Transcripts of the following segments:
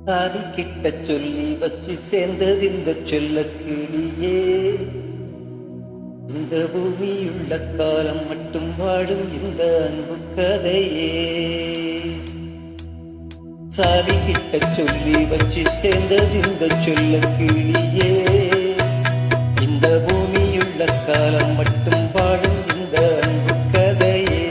தாலி கிட்ட சொல்லி வச்சு சேர்ந்தது இந்த செல்ல கிளியே. இந்த பூமியுள்ள காலம் மட்டும் வாழும் இந்த அன்பு கதையே. சாலி கிட்ட சொல்லி வச்சு சேர்ந்தது இந்த செல்ல கிளியே. இந்த பூமியுள்ள காலம் மட்டும் வாழும் இந்த அன்பு கதையே.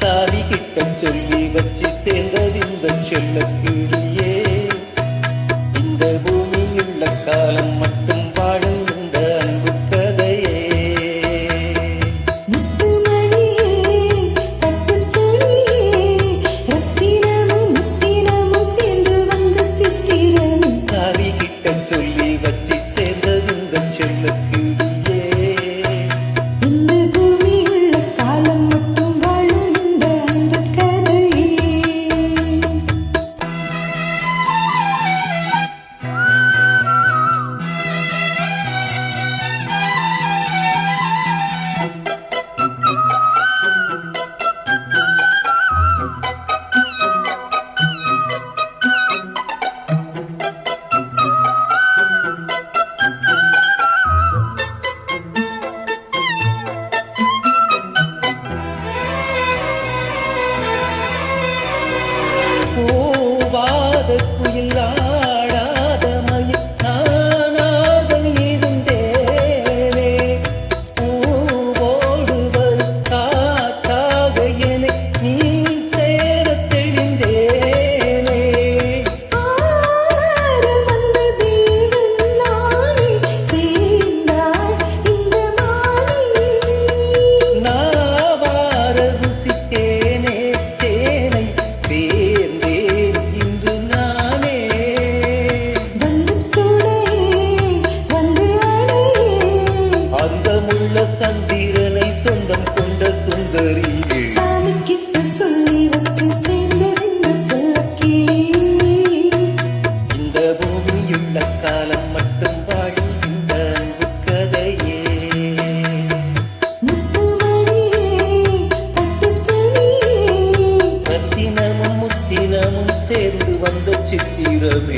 சாலி கிட்ட சொல்லி வச்சு சேர்ந்தது இந்த செல்ல கிளியே. இந்த பூமியுள்ள காலம் மட்டும் வாழும் இந்த அன்பு கதையே. சாலி கிட்ட சொல்லி வச்சு சேர்ந்தது இந்த செல்ல கிளியே. இந்த பூமியுள்ள காலம் மட்டும் வாழும் இந்த அன்பு கதையே. பூவாத குயில் ஆடாத மயில் நானாக இருந்தேனே. பூவோடு வரும் காற்றாக என்னை நீ சேரத் தெரிந்தேனே. ஆரம் வந்த தேவன் நாளை சேர்ந்தாய் இந்த மாலை. நாவார ருசித்தேனே தேனை சேர்ந்தேன் இன்று நானே. வந்து துணை வந்து அடையே. அந்தமுள்ள சந்திரனை சொந்தம் கொண்ட சுந்தரியே. சாமி கிட்ட சொல்லி வச்சு சேர்ந்தது இந்த செல்லக்கிளி. இந்த பூமியுள்ள காலம் மட்டும் வாழும் இந்த அன்பு கதையே. முத்துமணியே பட்டுத்துணியே. ரத்தினமும் முத்தினமும் சேர்ந்து வந்த சித்திரமே.